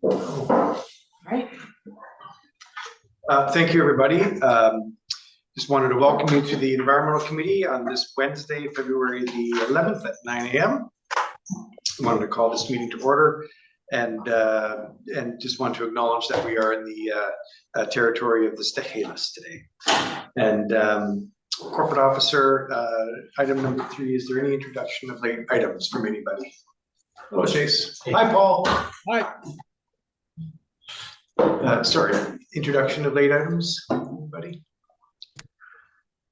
All right. Thank you, everybody. Just wanted to welcome you to the Environmental Committee on this Wednesday, February the 11th at 9 a.m. Wanted to call this meeting to order and just want to acknowledge that we are in the territory of the Stehelas today. And Corporate Officer, item number 3, is there any introduction of late items from anybody? Hello, Chase. Hi, Paul. Hi. Sorry, introduction of late items, anybody?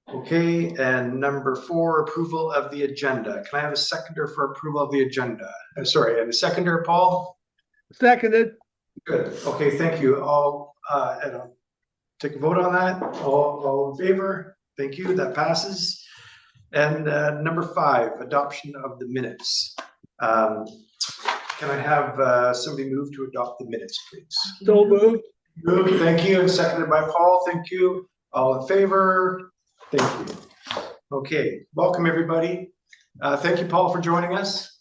Okay, and number 4, approval of the agenda. Can I have a seconder for approval of the agenda? Sorry, and a seconder, Paul? Seconded. Good, okay, thank you. I'll take a vote on that. All in favor? Thank you, that passes. And number 5, adoption of the minutes. Can I have somebody move to adopt the minutes, please? So moved. Moved, thank you, and seconded by Paul, thank you. All in favor? Thank you. Okay, welcome everybody. Thank you, Paul, for joining us.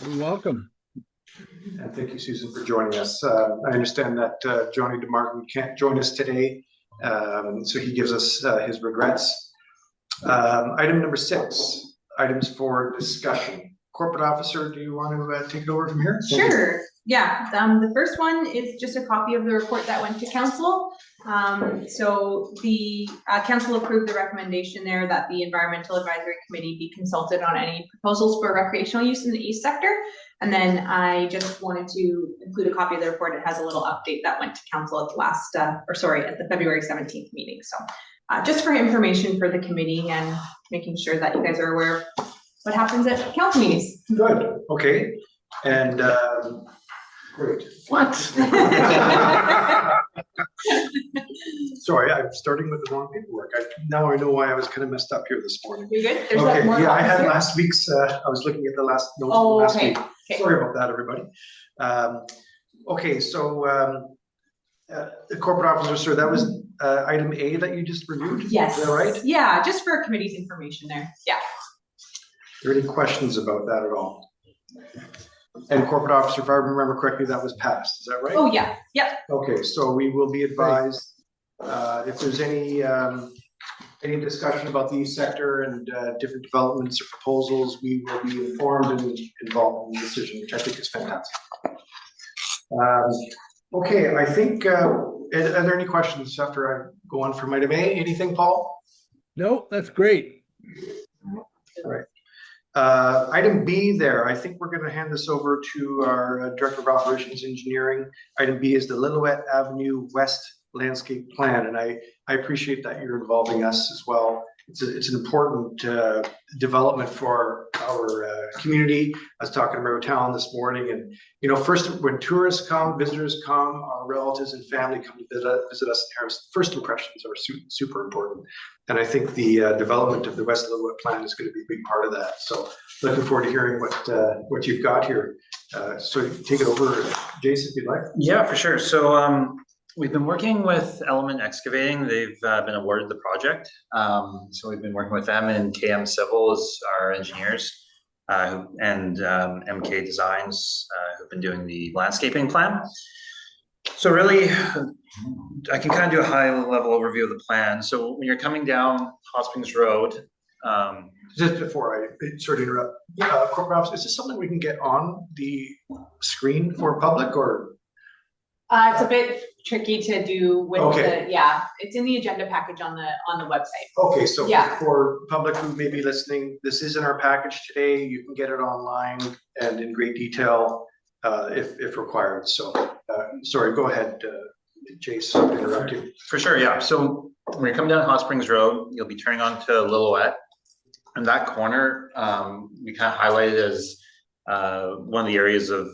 You're welcome. And thank you, Susan, for joining us. I understand that Johnny DeMartin can't join us today, so he gives us his regrets. Item number 6, items for discussion. Corporate Officer, do you want to take it over from here? Sure. Yeah. The first one is just a copy of the report that went to council. So the council approved the recommendation there that the Environmental Advisory Committee be consulted on any proposals for recreational use in the east sector. And then I just wanted to include a copy of the report. It has a little update that went to council at the last, at the February 17th meeting. So just for information for the committee and making sure that you guys are aware of what happens at council meetings. Good, okay. And great. What? Sorry, I'm starting with the wrong paperwork. Now I know why I was kind of messed up here this morning. You good? There's Okay, more yeah, I had here? last week's, I was looking at the last notes Oh, from last okay. week. Okay. Sorry about that, everybody. Okay, so the corporate officer, sir, that was item A that you just reviewed? Yes. Is that right? Yeah, just for committee's information there. Yeah. Are there any questions about that at all? And corporate officer, if I remember correctly, that was passed, is that right? Oh, yeah. Yep. Okay, so we will be advised if there's any discussion about the East sector and different developments or proposals, we will be informed and involved in the decision, which I think is fantastic. Okay, I think, are there any questions after I go on from item A? Anything, Paul? No, that's great. All right. Item B there, I think we're going to hand this over to our Director of Operations Engineering. Item B is the Lillooet Avenue West Landscape Plan, and I appreciate that you're involving us as well. It's an important development for our community. I was talking to Mayor Town this morning, and you know, first when tourists come, visitors come, our relatives and family come to visit us in Harris, first impressions are super important. And I think the development of the West Lillooet Plan is going to be a big part of that. So looking forward to hearing what you've got here. So take it over, Jason, if you'd like. Yeah, for sure. So we've been working with Element Excavating. They've been awarded the project. So we've been working with them, and KM Civil is our engineers, and MK Designs who've been doing the landscaping plan. So really, I can kind of do a high level overview of the plan. So when you're coming down Hot Springs Road, Just before I sort of interrupt, corporate office, is this something we can get on the screen for public or? It's a bit tricky to do with it's in the agenda package on the website. Okay, so Yeah. for public who may be listening, this is in our package today. You can get it online and in great detail if required. So sorry, go ahead, Jason, interrupt you. for sure, yeah. So when you come down Hot Springs Road, you'll be turning onto Lillooet. And that corner, we kind of highlighted as one of the areas of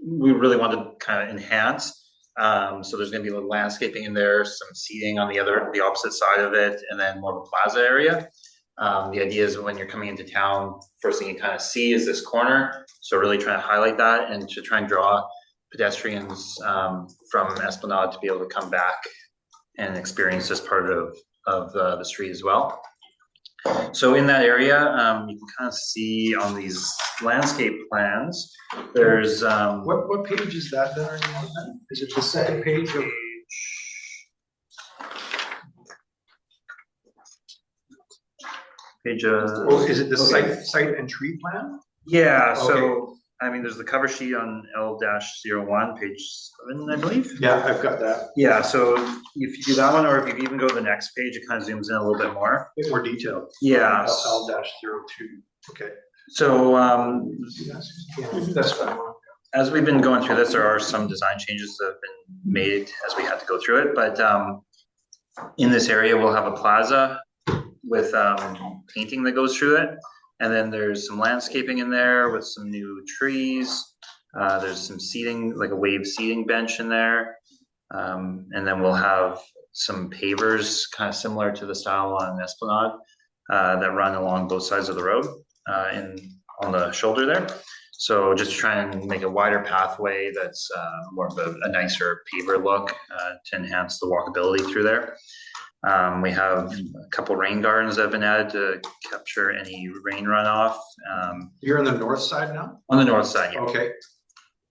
we really want to kind of enhance. So there's going to be a little landscaping in there, some seating on the opposite side of it, and then more of a plaza area. The idea is when you're coming into town, first thing you kind of see is this corner. So really trying to highlight that and to try and draw pedestrians from Esplanade to be able to come back and experience this part of the street as well. So in that area, you can kind of see on these landscape plans, there's, What page is that there? Is it the second page of? page, Oh, is it the okay. site and tree plan? Yeah, so, I mean, there's the cover sheet on L-01, page 7, I believe. Yeah, I've got that. Yeah, so if you do that one, or if you even go to the next page, it kind of zooms in a little bit more. Bit more detailed. Yeah. L-02, okay. So, Yeah, that's fine. as we've been going through this, there are some design changes that have been made as we had to go through it, but in this area, we'll have a plaza with painting that goes through it. And then there's some landscaping in there with some new trees. There's some seating, like a wave seating bench in there. And then we'll have some pavers, kind of similar to the style on Esplanade, that run along both sides of the road on the shoulder there. So just to try and make a wider pathway that's more of a nicer paver look to enhance the walkability through there. We have a couple rain gardens that have been added to capture any rain runoff. You're on the north side now? On the north side, yeah. Okay.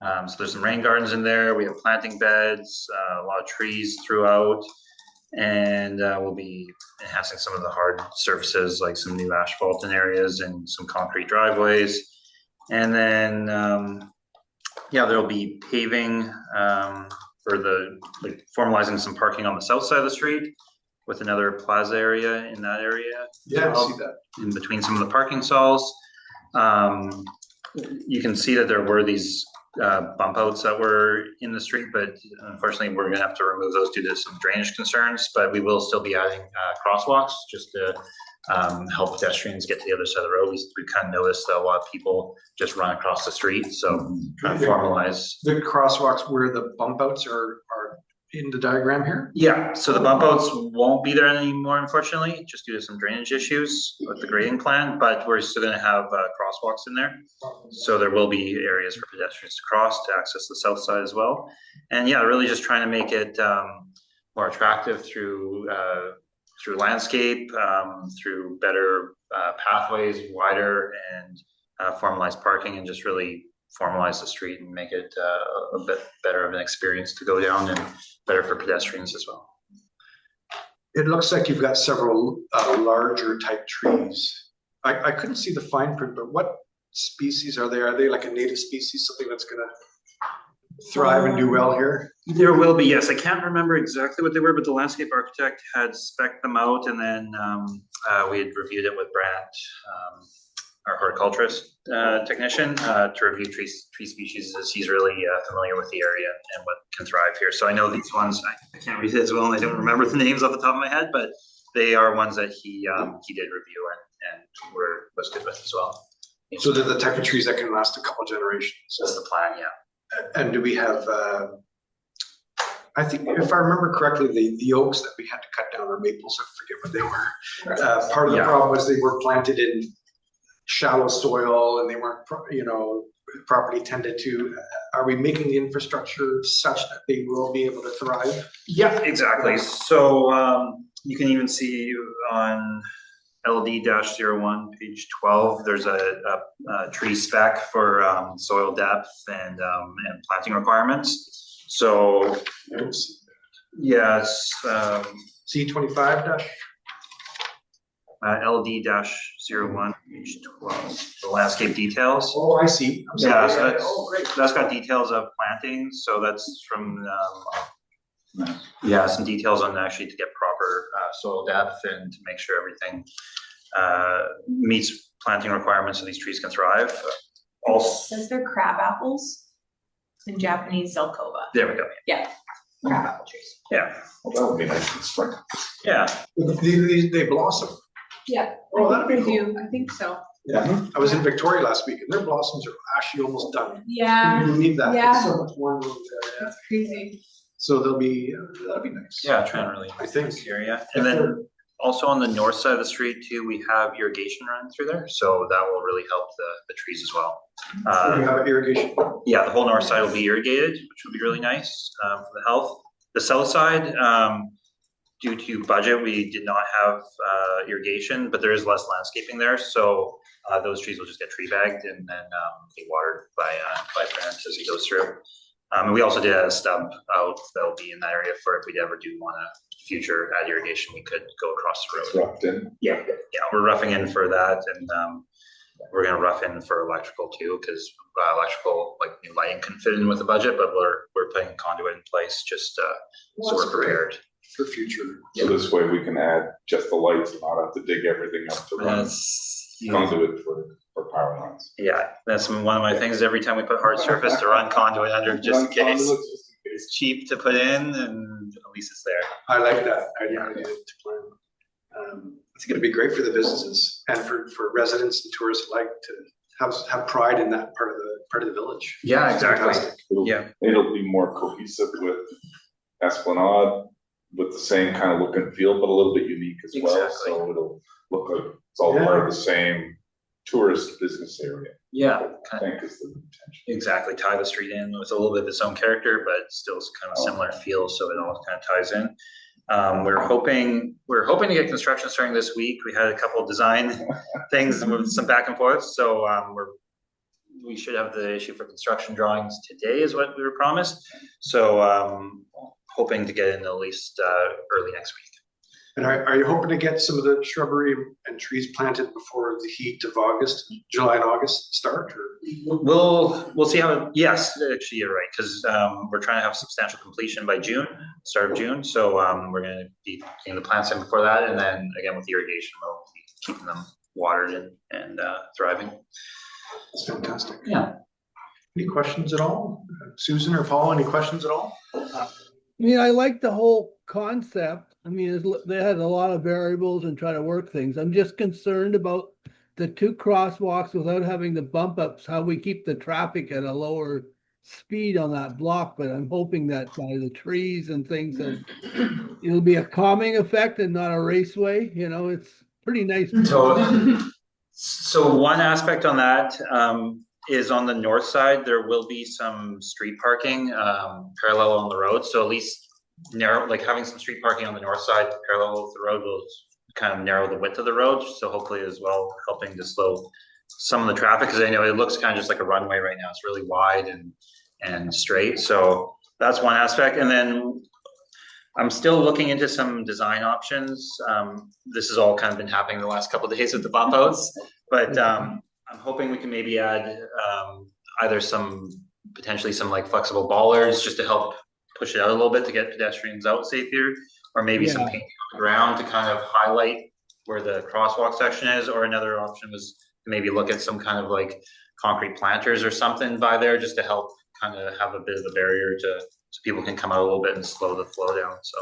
So there's some rain gardens in there. We have planting beds, a lot of trees throughout, and we'll be enhancing some of the hard surfaces, like some new asphalt in areas and some concrete driveways. And then, yeah, there'll be paving for formalizing some parking on the south side of the street, with another plaza area in that area. Yeah, I see that. In between some of the parking stalls. You can see that there were these bump outs that were in the street, but unfortunately we're gonna have to remove those due to some drainage concerns, but we will still be adding crosswalks just to help pedestrians get to the other side of the road. We kind of noticed that a lot of people just run across the street, so trying to formalize. The crosswalks where the bump outs are in the diagram here? Yeah, so the bump outs won't be there anymore, unfortunately, just due to some drainage issues with the grading plan, but we're still gonna have crosswalks in there. So there will be areas for pedestrians to cross to access the south side as well. And yeah, really just trying to make it more attractive through landscape, through better pathways, wider and formalized parking, and just really formalize the street and make it a bit better of an experience to go down and better for pedestrians as well. It looks like you've got several larger type trees. I couldn't see the fine print, but what species are they? Are they like a native species, something that's gonna thrive and do well here? There will be, yes. I can't remember exactly what they were, but the landscape architect had spec'd them out, and then we had reviewed it with Brant, our horticulturist technician, to review tree species, as he's really familiar with the area and what can thrive here. So I know these ones, I can't read it as well, and I don't remember the names off the top of my head, but they are ones that he did review and was good with as well. So they're the type of trees that can last a couple generations. That's the plan, yeah. And do we have, I think if I remember correctly, the oaks that we had to cut down, or maples, I forget what they were. Part of the problem was they were planted in shallow soil and they weren't, properly tended to. Are we making the infrastructure such that they will be able to thrive? Yeah, exactly. So you can even see on LD-01, page 12, there's a tree spec for soil depth and planting requirements. So I don't see yes, C25 LD-01, page 12, the landscape details. Oh, I see. I'm sorry. Yeah, so Great. that's got details of planting. So that's from yeah, some details on actually to get proper soil depth and to make sure everything meets planting requirements so these trees can thrive. Also, Says they're crab apples in Japanese Zelkova. there we go. Yeah, crab apple trees. Yeah, Well, that would be nice in spring. yeah. They blossom. Yeah. Oh, that'd be They cool. do. I think so. Yeah. I was in Victoria last week and their blossoms are actually almost done. Yeah, You need that. Yeah. There's so much more room there. Yeah. that's crazy. So that'll be nice. Yeah, trying to really I think. this area. And then also on the north side of the street too, we have irrigation running through there. So that will really help the trees as well. We have irrigation. Yeah, the whole north side will be irrigated, which will be really nice for the health. The south side, due to budget, we did not have irrigation, but there is less landscaping there, so those trees will just get tree bagged and then be watered by Brent as he goes through. And we also did have a stub out that'll be in that area for if we ever do want to future add irrigation, we could go across the road. It's roughed in. Yeah, we're roughing in for that, and we're gonna rough in for electrical too, because electrical, like new lighting couldn't fit in with the budget, but we're putting conduit in place just so we're prepared. For future. So this way we can add just the lights and not have to dig everything up to run conduit for power lines. Yeah, that's one of my things. Every time we put hard surface to run conduit under, just in case. It's cheap to put in, and at least it's there. I like that idea to plan. It's going to be great for the businesses and for residents and tourists alike to have pride in that part of the village. Yeah, It's exactly. fantastic. It'll be more cohesive with Esplanade, with the same kind of look and feel, but a little bit unique as well. Exactly. So it'll look like it's all part of the same tourist business area. Yeah, I think is the intention. exactly. Tie the street in with a little bit of its own character, but still kind of similar feel, so it all kind of ties in. We're hoping to get construction starting this week. We had a couple of design things with some back and forth, so we should have the issue for construction drawings today, is what we were promised. So hoping to get in at least early next week. And are you hoping to get some of the shrubbery and trees planted before the heat of August, July and August start? Or? We'll see how. Yes, actually, you're right, because we're trying to have substantial completion by June, start of June. So we're going to be getting the plants in before that, and then again with the irrigation, we'll be keeping them watered and thriving. It's fantastic. Yeah. Any questions at all? Susan or Paul, any questions at all? I mean, I like the whole concept. I mean, they had a lot of variables and try to work things. I'm just concerned about the two crosswalks without having the bump ups, how we keep the traffic at a lower speed on that block. But I'm hoping that by the trees and things that it'll be a calming effect and not a raceway. You know, it's pretty nice. So one aspect on that is on the north side, there will be some street parking parallel on the road. So at least narrow, like having some street parking on the north side parallel with the road will kind of narrow the width of the road. So hopefully as well helping to slow some of the traffic, because I know it looks kind of just like a runway right now. It's really wide and straight. So that's one aspect. And then I'm still looking into some design options. This has all kind of been happening the last couple of days with the bump outs, but I'm hoping we can maybe add either potentially some like flexible bollards just to help push it out a little bit to get pedestrians out safer, or maybe some painting on the ground to kind of highlight where the crosswalk section is. Or another option was to maybe look at some kind of like concrete planters or something by there just to help kind of have a bit of a barrier so people can come out a little bit and slow the flow down. So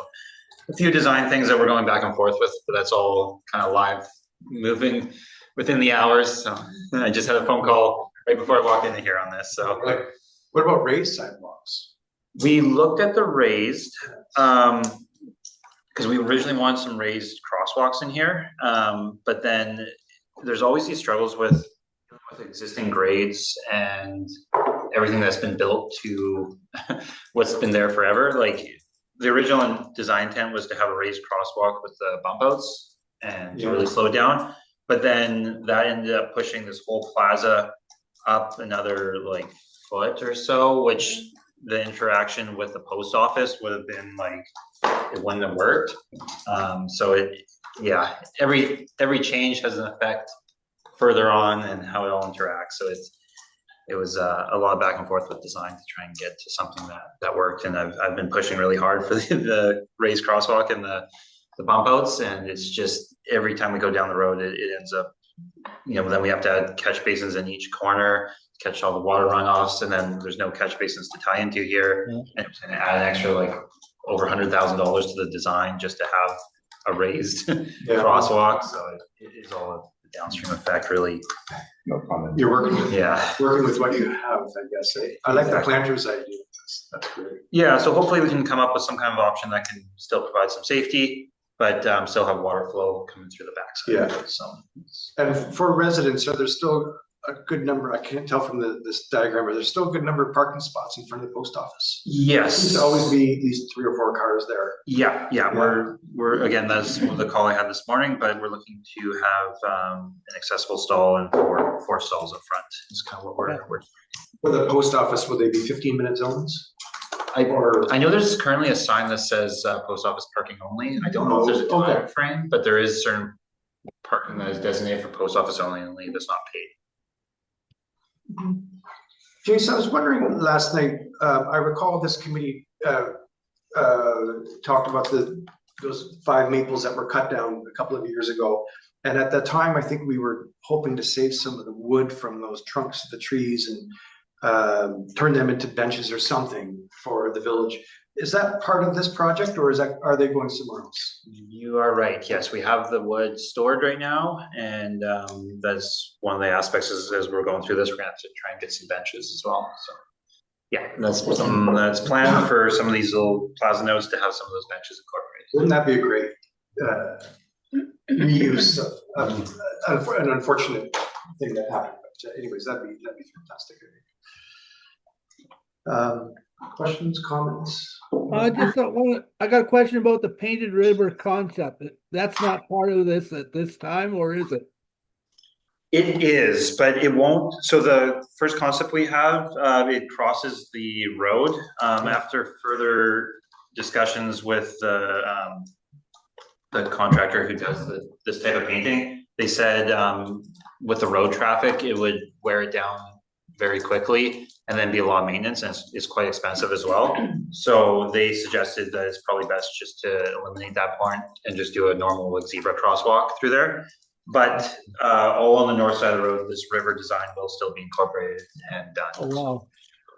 a few design things that we're going back and forth with, but that's all kind of live moving within the hours. So I just had a phone call right before I walked in here on this. So What about raised sidewalks? we looked at the raised, because we originally wanted some raised crosswalks in here. But then there's always these struggles with existing grades and everything that's been built to what's been there forever. Like the original design intent was to have a raised crosswalk with the bump outs and to really slow it down. But then that ended up pushing this whole plaza up another like foot or so, which the interaction with the post office would have been like, it wouldn't have worked. So every change has an effect further on and how it all interacts. So it was a lot of back and forth with design to try and get to something that worked. And I've been pushing really hard for the raised crosswalk and the bump outs. And it's just, every time we go down the road, it ends up, then we have to add catch basins in each corner, catch all the water runoffs. And then there's no catch basins to tie into here. And it's gonna add an extra like over $100,000 to the design just to have a raised crosswalk. So it is all a downstream effect, really. No comment. You're working with what you have, I guess. I like the planters idea. That's great. Yeah, so hopefully we can come up with some kind of option that can still provide some safety, but still have water flow coming through the backside. Yeah. So, And for residents, are there still a good number, I can't tell from this diagram, but there's still a good number of parking spots in front of the post office. Yes. Seems to always be at least 3 or 4 cars there. Yeah, we're again, that's the call I had this morning, but we're looking to have an accessible stall and four stalls up front. It's kind of what we're. For the post office, will they be 15-minute zones? I know there's currently a sign that says post office parking only. I don't know if there's a time frame, but there is certain parking that is designated for post office only that's not paid. Jason, I was wondering last night, I recall this committee talked about those 5 maples that were cut down a couple of years ago. And at that time, I think we were hoping to save some of the wood from those trunks of the trees and turn them into benches or something for the village. Is that part of this project, or are they going somewhere else? You are right. Yes, we have the wood stored right now, and that's one of the aspects as we're going through this. We're gonna have to try and get some benches as well. So, yeah, that's planned for some of these little plaza nodes to have some of those benches incorporated. Wouldn't that be a great reuse of an unfortunate thing that happened? But anyways, that'd be fantastic. Questions, comments? I got a question about the painted river concept. That's not part of this at this time, or is it? It is, but it won't. So the first concept we have, it crosses the road. After further discussions with the contractor who does this type of painting, they said with the road traffic, it would wear it down very quickly and then be a lot of maintenance, and it's quite expensive as well. So they suggested that it's probably best just to eliminate that point and just do a normal like zebra crosswalk through there. But all on the north side of the road, this river design will still be incorporated and done. Oh, wow.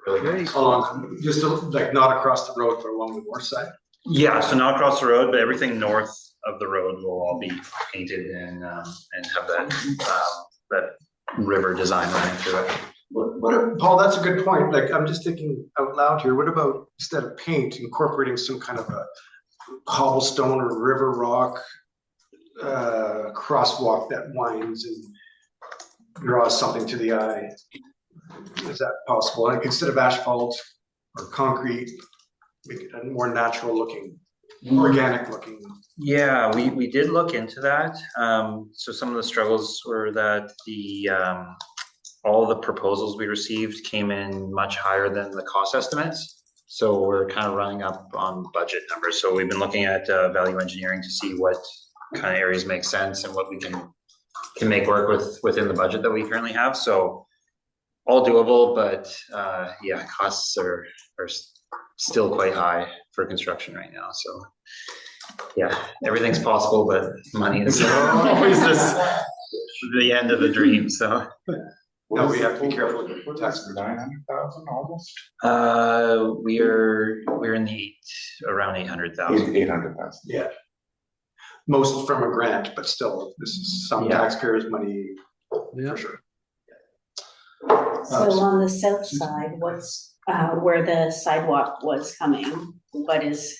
Really Great. nice. Along, just like not across the road, but along the north side. Yeah, so not across the road, but everything north of the road will all be painted and have that river design running through it. Paul, that's a good point. Like, I'm just thinking out loud here. What about instead of paint, incorporating some kind of a cobblestone or river rock crosswalk that winds and draws something to the eye? Is that possible? Like, instead of asphalt or concrete, make it a more natural looking, organic looking. Yeah, we did look into that. So some of the struggles were that all the proposals we received came in much higher than the cost estimates. So we're kind of running up on budget numbers. So we've been looking at value engineering to see what kind of areas make sense and what we can make work within the budget that we currently have. So all doable, but yeah, costs are still quite high for construction right now. So yeah, everything's possible, but money is always the end of the dream. So. No, we have to be careful. That's 900,000 almost. We're in the around 800,000. 800,000. Yeah. Most from a grant, but still, this is some taxpayers' money for sure. So on the south side, what's where the sidewalk was coming, what is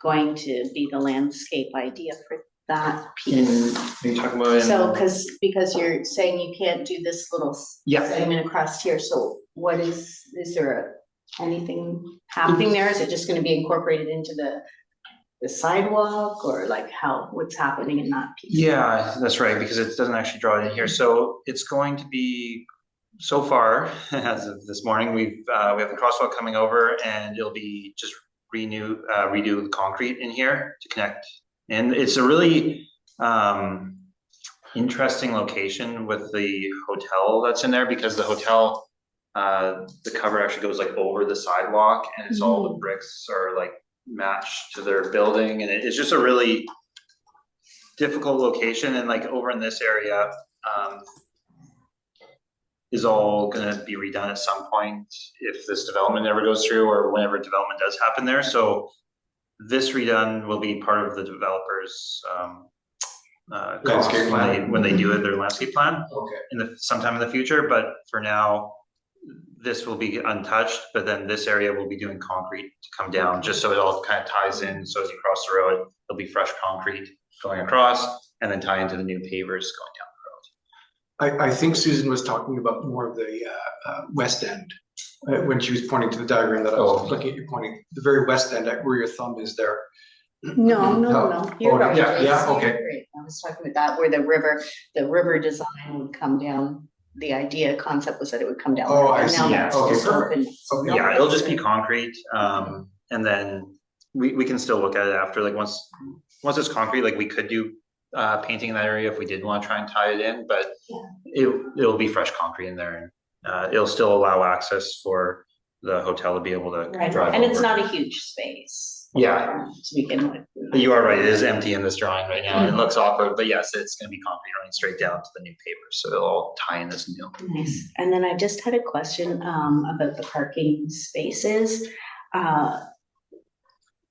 going to be the landscape idea for that piece? Are you talking about? So because you're saying you can't do this little segment across here, so what is there anything happening there? Is it just gonna be incorporated into the sidewalk, or like what's happening in that piece? Yeah, that's right, because it doesn't actually draw it in here. So it's going to be, so far, as of this morning, we have the crosswalk coming over, and it'll be just redo the concrete in here to connect. And it's a really interesting location with the hotel that's in there, because the hotel, the cover actually goes like over the sidewalk, and it's all the bricks are like matched to their building, and it's just a really difficult location. And like over in this area is all going to be redone at some point if this development ever goes through, or whenever development does happen there. So this redone will be part of the developer's Landscape plan. when they do their landscape plan Okay. sometime in the future. But for now, this will be untouched, but then this area will be doing concrete to come down, just so it all kind of ties in. So as you cross the road, there'll be fresh concrete going across, and then tie into the new pavers going down I think Susan was talking about more of the west end when she was pointing to the diagram that I was looking at you pointing, the very west end where your thumb is there. No, you're right. Yeah, You're okay. right. I was talking about that, where the river design would come down. The idea concept was that it would come down. Oh, I and now see. that's Okay, just perfect. open. Okay. Yeah, it'll just be concrete, and then we can still look at it after, like, once it's concrete, like, we could do painting in that area if we did want to try and tie it in, but it'll be fresh concrete in there, and it'll still allow access for the hotel to be able to Right, drive and it's over. not a huge space. Yeah. To begin with. You are right, it is empty in this drawing right now, it looks awkward, but yes, it's gonna be concrete running straight down to the new paper, so it'll all tie in this new. Nice. And then I just had a question about the parking spaces.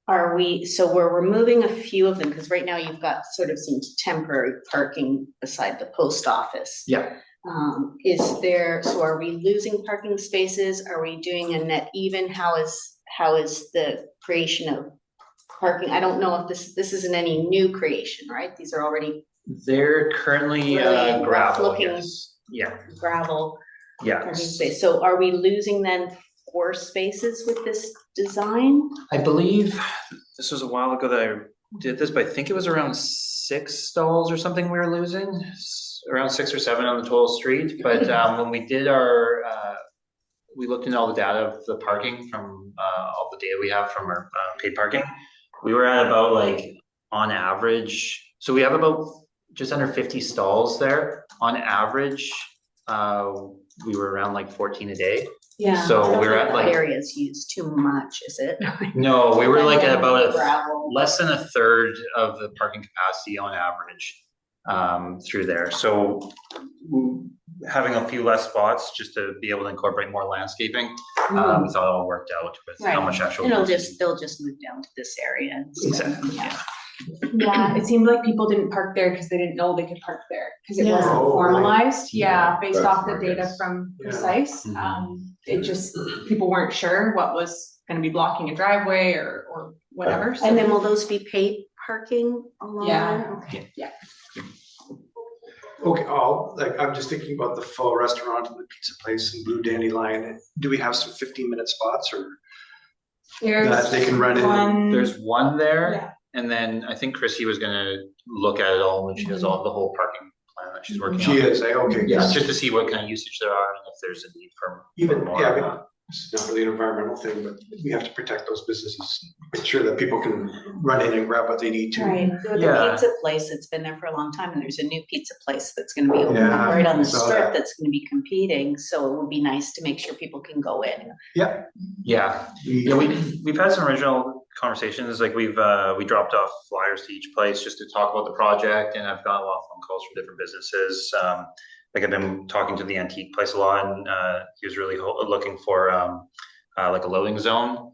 We're removing a few of them, because right now you've got sort of some temporary parking beside the post office. Yeah. So are we losing parking spaces? Are we doing a net even? How is the creation of parking? I don't know if this isn't any new creation, right? These are already They're currently Really gravel, rough-looking. yes, yeah, gravel yeah. parking space. So are we losing then 4 spaces with this design? I believe this was a while ago that I did this, but I think it was around 6 stalls or something we were losing, around 6 or 7 on the total street. But when we did our, we looked into all the data of the parking from all the data we have from our paid parking. We were at about, like, on average, so we have about just under 50 stalls there. On average, we were around like 14 a day. Yeah. So I don't we're think at, like- that area's used too much, is it? No, we were like at about Gravel. less than a third of the parking capacity on average through there. So having a few less spots just to be able to incorporate more landscaping, we thought it all worked out with how Right. much actual. They'll just move down to this area. And stuff. Exactly, Yeah. Yeah, it seemed like people didn't park there because they didn't know they could park there, because it Yeah. wasn't Oh, formalized, Yeah, based that's off the my data guess. from Yeah. Precise. It just, people weren't sure what was gonna be blocking a driveway or whatever, so. And then will those be paid parking along Yeah. there? Okay. Okay, I'm just thinking about the Pho restaurant and the pizza place and Blue Dandelion. Do we have some 15-minute spots or that they can run in? one- There's one there, Yeah. and then I think Chrissy was gonna look at it all when she does all the whole parking plan that she's working on. She is, okay. Yeah, just to see what kind of usage there are and if there's a need for Even, more. yeah, I mean, this is not really an environmental thing, but we have to protect those businesses, make sure that people can run in and grab what they need to. Right, the Yeah. pizza place that's been there for a long time, and there's a new pizza place that's gonna be opening Yeah, right on the I saw strip that. that's gonna be competing, so it would be nice to make sure people can go in. Yeah. Yeah, yeah, we've had some original conversations, like we dropped off flyers to each place just to talk about the project, and I've gotten a lot of phone calls from different businesses. Like I've been talking to the antique place a lot, and he was really looking for like a loading zone,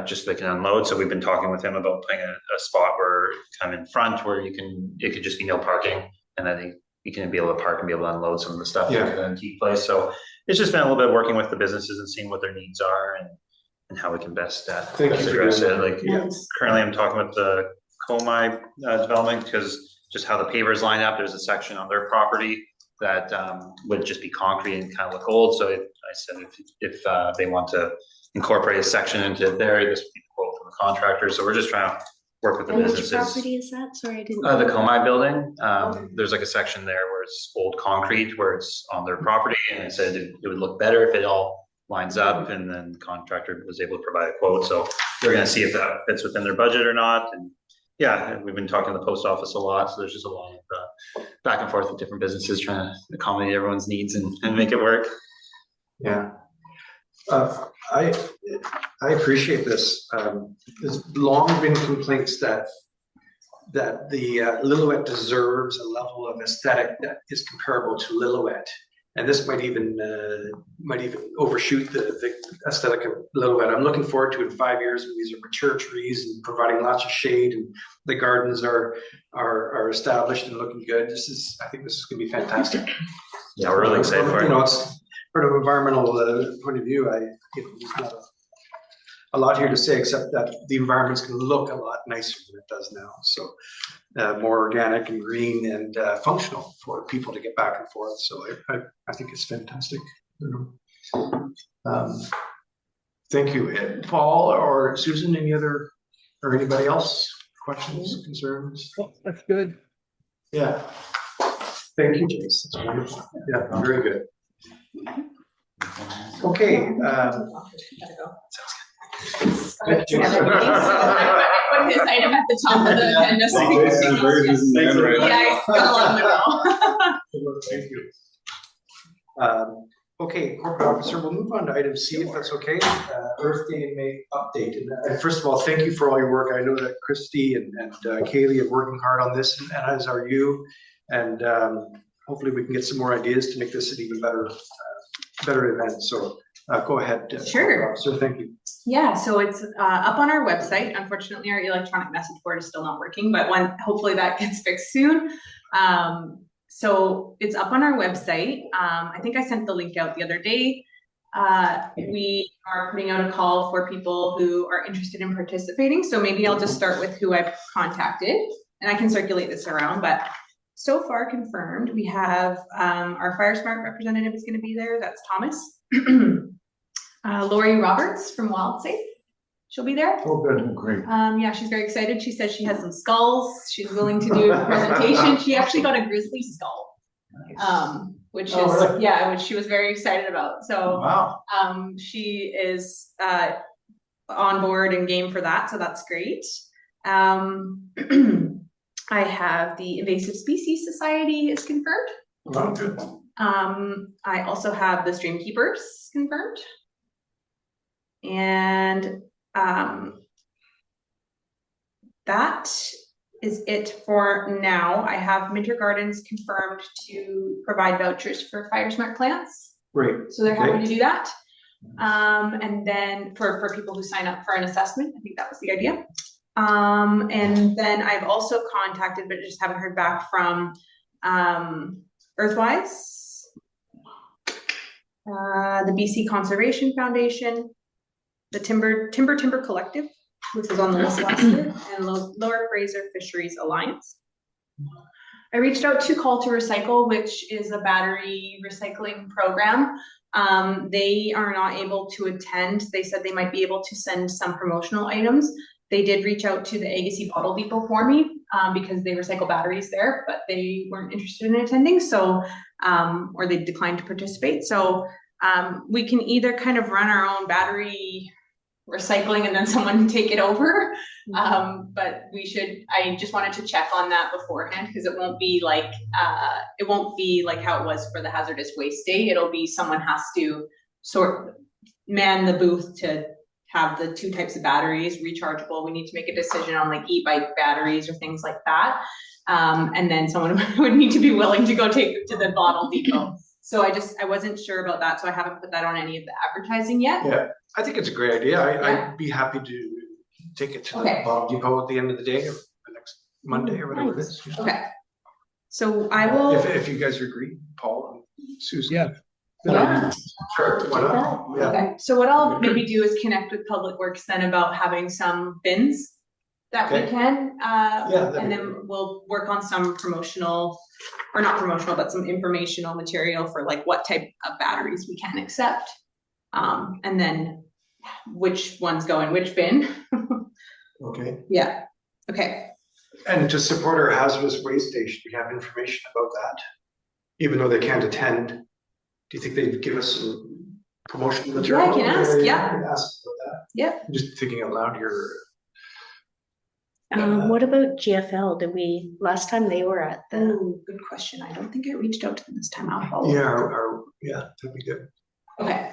just so they can unload. So we've been talking with him about putting a spot where kind of in front where it could just be no parking, and then you can be able to park and be able to unload some of the stuff into the antique place. So it's just been a little bit working with the businesses and seeing what their needs are and how we can best Thank you for address doing it. that. Like currently I'm talking with the Komai development, because just how the pavers line up, there's a section on their property that would just be concrete and kind of look old. So I said if they want to incorporate a section into there, this would be a quote from the contractor. So we're just trying to work with the And which businesses. property is that? Sorry, I didn't. The Komai building, there's like a section there where it's old concrete, where it's on their property, and I said it would look better if it all lines up, and then the contractor was able to provide a quote. So they're gonna see if that fits within their budget or not. And yeah, we've been talking to the post office a lot, so there's just a lot of back and forth with different businesses trying to accommodate everyone's needs and make it work. Yeah. I appreciate this. There's long been complaints that the Lillooet deserves a level of aesthetic that is comparable to Lillooet. And this might even overshoot the aesthetic of Lillooet. I'm looking forward to in 5 years when these are mature trees and providing lots of shade, and the gardens are established and looking good. I think this is gonna be fantastic. Yeah, we're really excited for it. You know, it's from an environmental point of view, a lot here to say, except that the environment's gonna look a lot nicer than it does now, so. More organic and green and functional for people to get back and forth, so I think it's fantastic. Thank you. Paul or Susan, any other, or anybody else, questions, concerns? Oh, that's good. Yeah. Thank you, Jace. That's wonderful. Yeah, very good. Okay. Put this item at the top of the agenda. So we can Jason's very busy man right now. Yeah, he's got a lot to go. Thank you. Okay, corporate officer, we'll move on to item C if that's okay. Earth Day in May update. And first of all, thank you for all your work. I know that Christy and Kaylee are working hard on this, and as are you. And hopefully we can get some more ideas to make this an even better event. So go ahead. Sure. So thank you. Yeah, so it's up on our website. Unfortunately, our electronic message board is still not working, but hopefully that gets fixed soon. So it's up on our website. I think I sent the link out the other day. We are putting out a call for people who are interested in participating. So maybe I'll just start with who I've contacted, and I can circulate this around. But so far confirmed, we have our FireSmart representative is going to be there. That's Thomas. Lori Roberts from WildSafe. She'll be there. Oh, good. Great. Yeah, she's very excited. She says she has some skulls. She's willing to do a presentation. She actually got a grizzly skull, which which she was very excited about. So, wow. She is on board and game for that. So that's great. I have the Invasive Species Society is confirmed. Wow, good. I also have the Stream Keepers confirmed. And that is it for now. I have Minter Gardens confirmed to provide vouchers for FireSmart plants. Great. So they're happy to do that. And then for people who sign up for an assessment, I think that was the idea. And then I've also contacted, but just haven't heard back from Earthwise, the BC Conservation Foundation, the Timber Collective, which was on the list last year, and Lower Fraser Fisheries Alliance. I reached out to Call to Recycle, which is a battery recycling program. They are not able to attend. They said they might be able to send some promotional items. They did reach out to the Agassiz Bottle Depot for me because they recycle batteries there, but they weren't interested in attending. So, or they declined to participate. So we can either kind of run our own battery recycling and then someone take it over. But I just wanted to check on that beforehand because it won't be like how it was for the hazardous waste day. It'll be someone has to man the booth to have the two types of batteries rechargeable. We need to make a decision on like e-bike batteries or things like that. And then someone would need to be willing to go take it to the bottle depot. So I wasn't sure about that. So I haven't put that on any of the advertising yet. Yeah, I think it's a great idea. I'd be happy to take it to the bottle depot at the end of the day or the next Monday or whatever it is. Yeah. Okay. So I will. If you guys agree, Paul and Susan. Yeah. Sure. Why not? Yeah. Okay. So what I'll maybe do is connect with Public Works then about having some bins that we can, and then we'll work on some promotional, or not promotional, but some informational material for like what type of batteries we can accept. And then which ones go in which bin. Okay. Yeah. Okay. And to support our hazardous waste day, should we have information about that? Even though they can't attend, do you think they'd give us some promotional material? Yeah, I can ask, yeah. I can ask about that. Yeah. I'm just thinking out loud here. What about GFL? Last time they were at the. Ooh, good question. I don't think I reached out to them this time. I'll follow up. Yeah, that'd be good. Okay.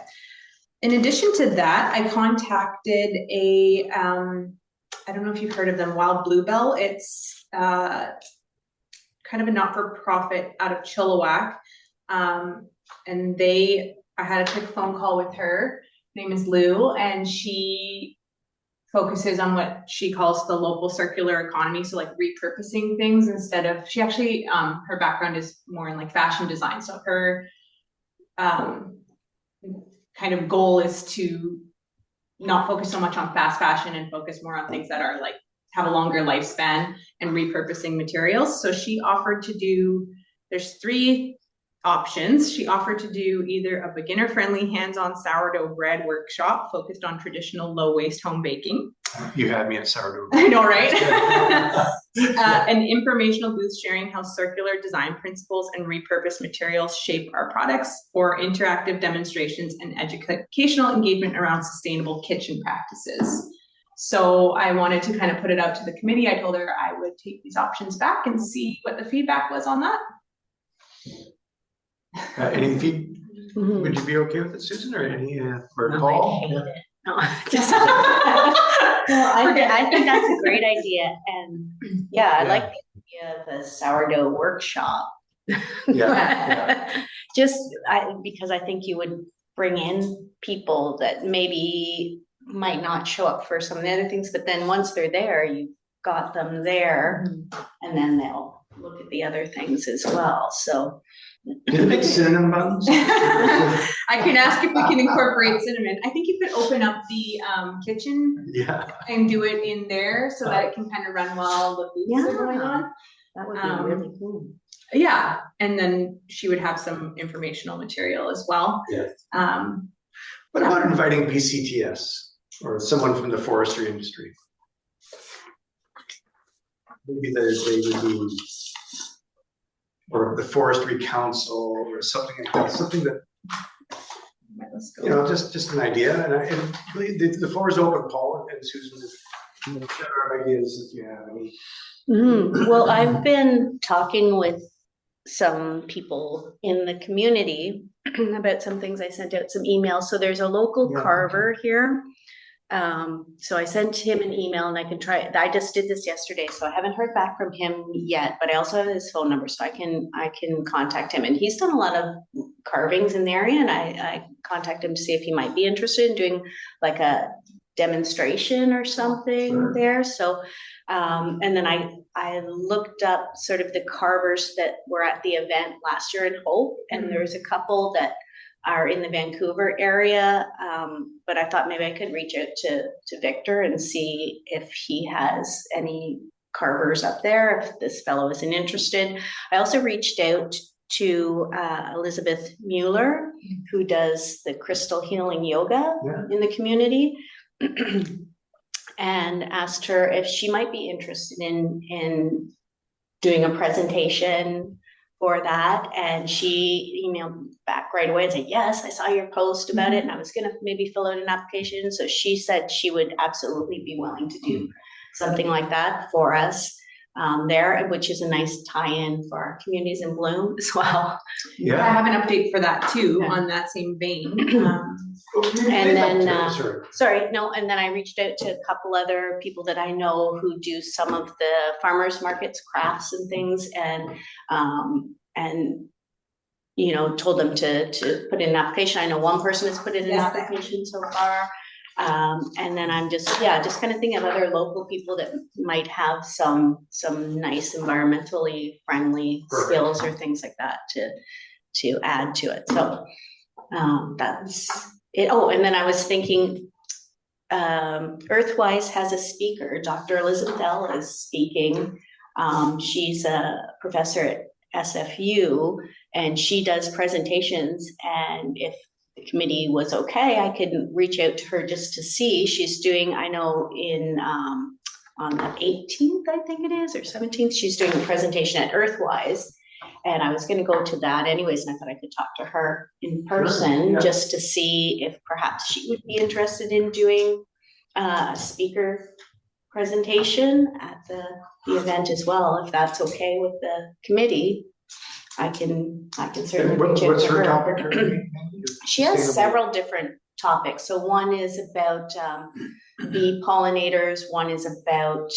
In addition to that, I contacted I don't know if you've heard of them, Wild Bluebell. It's kind of a not-for-profit out of Chilliwack. And I had a quick phone call with her. Her name is Lou, and she focuses on what she calls the local circular economy. So like repurposing things instead of, she actually, her background is more in like fashion design. So her kind of goal is to not focus so much on fast fashion and focus more on things that are like, have a longer lifespan and repurposing materials. So she offered to do, there's 3 options. She offered to do either a beginner-friendly hands-on sourdough bread workshop focused on traditional low-waste home baking. You had me at sourdough. I know, right? An informational booth sharing how circular design principles and repurposed materials shape our products, or interactive demonstrations and educational engagement around sustainable kitchen practices. So I wanted to kind of put it out to the committee. I told her I would take these options back and see what the feedback was on that. Any feed, would you be okay with it, Susan, or any, or No, Paul? I hate it. No, just. Well, I think that's a great idea, and yeah, I like the idea of a sourdough workshop. Yeah. Because I think you would bring in people that maybe might not show up for some of the other things, but then once they're there, you've got them there, and then they'll look at the other things as well, so. Did it make cinnamon buns? I can ask if we can incorporate cinnamon. I think you could open up the kitchen Yeah. and do it in there so that it can kind of run while the booths are going on. That would be really cool. Yeah, and then she would have some informational material as well. Yeah. What about inviting BCTS or someone from the forestry industry? Maybe they would do, or the forestry council or something like that, something that, Let's go. you know, just an idea. And the floor is open, Paul and Susan, if there are ideas, if you have any. Well, I've been talking with some people in the community about some things. I sent out some emails. So there's a local carver here. So I sent him an email, and I just did this yesterday, so I haven't heard back from him yet, but I also have his phone number, so I can contact him. And he's done a lot of carvings in the area, and I contact him to see if he might be interested in doing like a demonstration or something there. So, and then I looked up sort of the carvers that were at the event last year in Hope, and there's a couple that are in the Vancouver area, but I thought maybe I could reach out to Victor and see if he has any carvers up there, if this fellow isn't interested. I also reached out to Elizabeth Mueller, who does the crystal healing yoga in the community, and asked her if she might be interested in doing a presentation for that, and she emailed back right away and said, yes, I saw your post about it, and I was gonna maybe fill out an application. So she said she would absolutely be willing to do something like that for us there, which is a nice tie-in for our communities in Bloom as well. I have an update for that too, on that same vein. And then, and then I reached out to a couple other people that I know who do some of the farmers markets, crafts and things, and you know, told them to put in an application. I know one person has put in an application so far. And then I'm just kind of thinking of other local people that might have some nice environmentally friendly skills or things like that to add to it. So that's it. Oh, and then I was thinking, Earthwise has a speaker. Dr. Elizabeth L. is speaking. She's a professor at SFU, and she does presentations. And if the committee was okay, I could reach out to her just to see. She's doing, I know in on the 18th, I think it is, or 17th, she's doing a presentation at Earthwise. And I was going to go to that anyways, and I thought I could talk to her in person just to see if perhaps she would be interested in doing a speaker presentation at the event as well. If that's okay with the committee, I can certainly reach out What's to her her. topic? She has several different topics. So one is about bee pollinators. One is about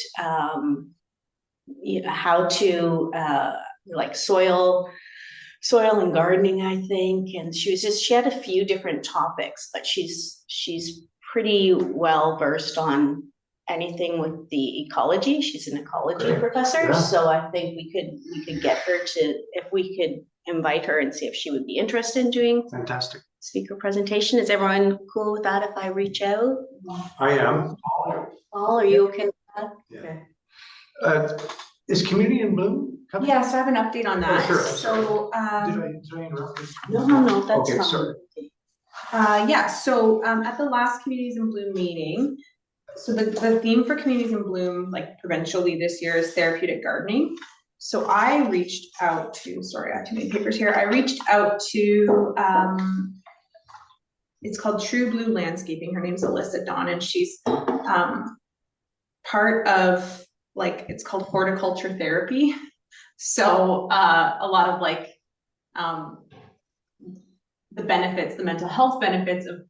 how to like soil and gardening, I think. And she had a few different topics, but she's pretty well versed on anything with the ecology. She's an ecology professor. So I think we could get her to, if we could invite her and see if she would be interested in doing speaker presentation. Is everyone cool with that if I reach out? I am. Paul, are you okay with that? Yeah. Is Community in Bloom coming? Yeah, so I have an update on that. sure. So, Did I interrupt you? No, that's Okay, fine. sorry. yeah, so at the last Communities in Bloom meeting, so the theme for Communities in Bloom, like provincially this year, is therapeutic gardening. So I reached out to, sorry, I have too many papers here. I reached out to, it's called True Blue Landscaping. Her name's Alyssa Dawn, and she's part of, like, it's called horticulture therapy. So a lot of like the benefits, the mental health benefits of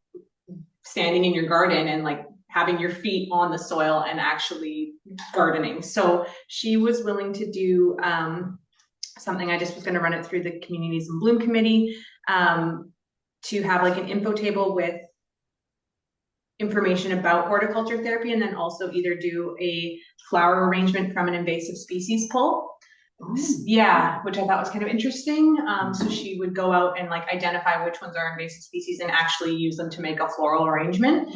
standing in your garden and like having your feet on the soil and actually gardening. So she was willing to do something. I just was going to run it through the Communities in Bloom committee to have like an info table with information about horticulture therapy, and then also either do a flower arrangement from an invasive species pull. Yeah, which I thought was kind of interesting. So she would go out and like identify which ones are invasive species and actually use them to make a floral arrangement.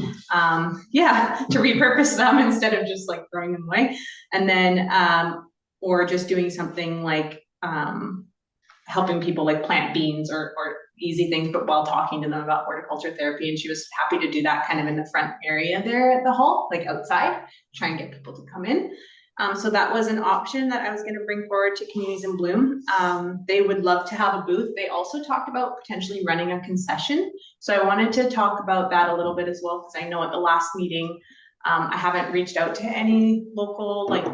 Yeah, to repurpose them instead of just like throwing them away. And then, or just doing something like helping people like plant beans or easy things, but while talking to them about horticulture therapy. And she was happy to do that kind of in the front area there at the hall, like outside, try and get people to come in. So that was an option that I was going to bring forward to Communities in Bloom. They would love to have a booth. They also talked about potentially running a concession. So I wanted to talk about that a little bit as well, because I know at the last meeting, I haven't reached out to any local like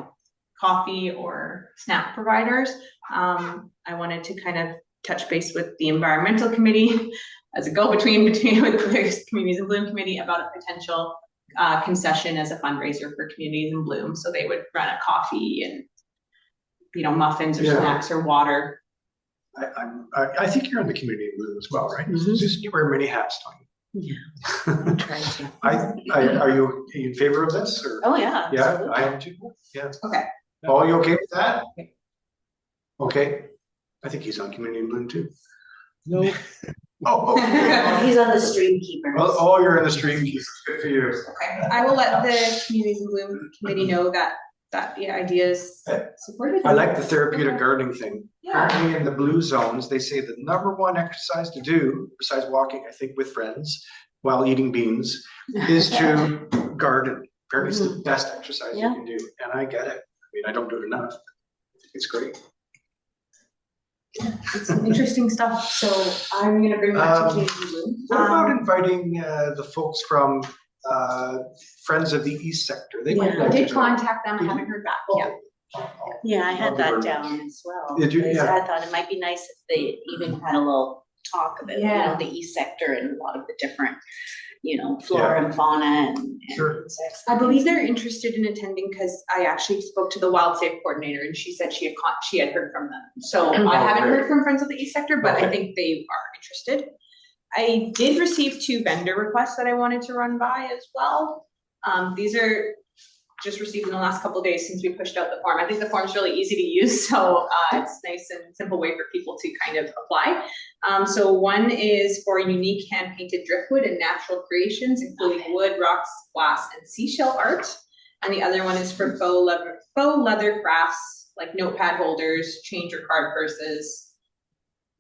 coffee or snack providers. I wanted to kind of touch base with the environmental committee as a go-between with the Communities in Bloom committee about a potential concession as a fundraiser for Communities in Bloom. So they would run a coffee and, you know, muffins or snacks or water. I think you're in the Community in Bloom as well, right? Mhm. Just you wear many hats, don't you? Yeah, I'm trying to. Are you in favor of this or? Oh, yeah. Yeah, absolutely. I am too. Yeah. Okay. Paul, you okay with that? Okay. I think he's on Community in Bloom too. No, Oh, okay. He's on the stream keepers. Oh, you're in the stream. Good for you. Okay, I will let the Communities in Bloom committee know that the idea is supported. I like the therapeutic gardening thing. Yeah. Apparently in the blue zones, they say the number one exercise to do, besides walking, I think, with friends while eating beans, is to garden. Apparently it's the best exercise you can do. And I get it. I mean, I don't do it enough. It's great. It's some interesting stuff. So I'm gonna bring that to Communities in Bloom. What about inviting the folks from Friends of the East Sector? They might I like to did join. contact them. I haven't heard back yet. Yeah, I had Thank you that very down as well. Did you? because Yeah. I thought it might be nice if they even had a little talk about, you Yeah. know, the East Sector and a lot of the different, you know, flora and fauna and Sure. insects. I believe they're interested in attending because I actually spoke to the Wild Safe coordinator and she said she had heard from them. So I haven't heard from Friends of the East Sector, but I think they are interested. I did receive 2 vendor requests that I wanted to run by as well. These are just received in the last couple of days since we pushed out the form. I think the form's really easy to use, so it's a nice and simple way for people to kind of apply. So one is for unique hand-painted driftwood and natural creations, including wood, rocks, glass, and seashell art. And the other one is for faux leather crafts, like notepad holders, change or card purses,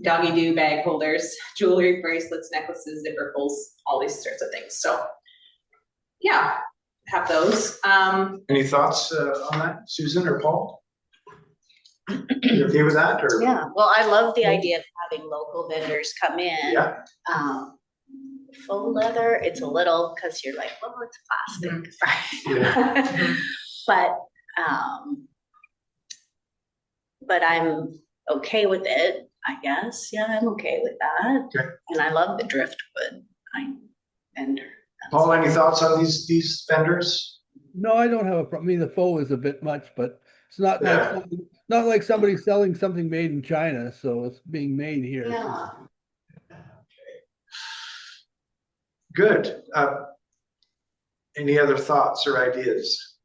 doggy-doo bag holders, jewelry, bracelets, necklaces, zipper pulls, all these sorts of things. So yeah, have those. Any thoughts on that, Susan or Paul? You okay with that or? Yeah, well, I love the idea of having local vendors come in. Yeah. Faux leather, it's a little, cause you're like, well, it's plastic, right? But I'm okay with it, I guess. Yeah, I'm okay with that. Okay. And I love the driftwood vendor. Paul, any thoughts on these vendors? no, I don't have a problem. I mean, the faux is a bit much, but it's not like Yeah. not like somebody selling something made in China, so it's being made here. Yeah. Good. Any other thoughts or ideas?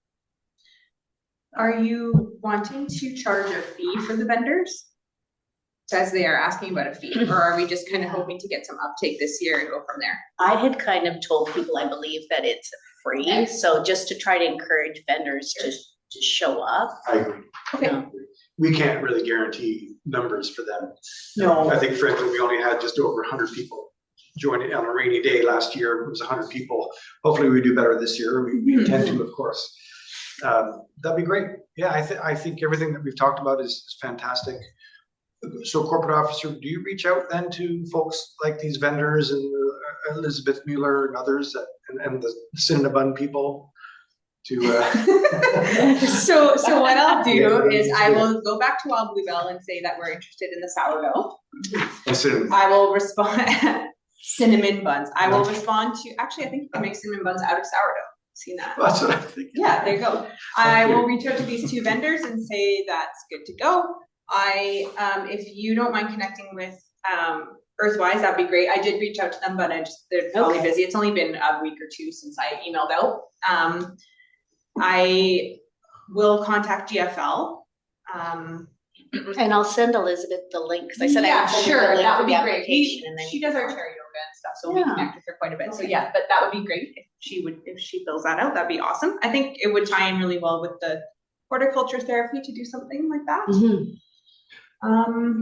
Are you wanting to charge a fee for the vendors? says they are asking about a fee, or are we just kind of hoping to get some uptake this year and go from there? I had kind of told people, I believe, that it's free, so just to try to encourage vendors to show up. I agree. Okay. We can't really guarantee numbers for them. No. I think frankly, we only had just over 100 people join it on a rainy day last year. It was 100 people. Hopefully we do better this year. We intend to, of course. That'd be great. Yeah, I think everything that we've talked about is fantastic. So corporate officer, do you reach out then to folks like these vendors and Elizabeth Mueller and others and the Cinnabon people to So what I'll do is I will go back to Wild Bluebell and say that we're interested in the sourdough. I will respond cinnamon buns. I will respond to, actually I think you can make cinnamon buns out of sourdough. Seen that? That's what I think. Yeah, there you go. I will reach out to these two vendors and say that's good to go. If you don't mind connecting with Earthwise, that'd be great. I did reach out to them, but they're probably busy. It's only been a week or two since I emailed out. I will contact GFL. And I'll send Elizabeth the link, because I said Yeah, I would send her the sure, link that for would the be great. application, and then She does our cherry yoga and stuff, so we Yeah. connect with her quite a bit. So yeah, but that would be great if she fills that out. That'd be awesome. I think it would tie in really well with the horticulture therapy to do something like that. Mhm.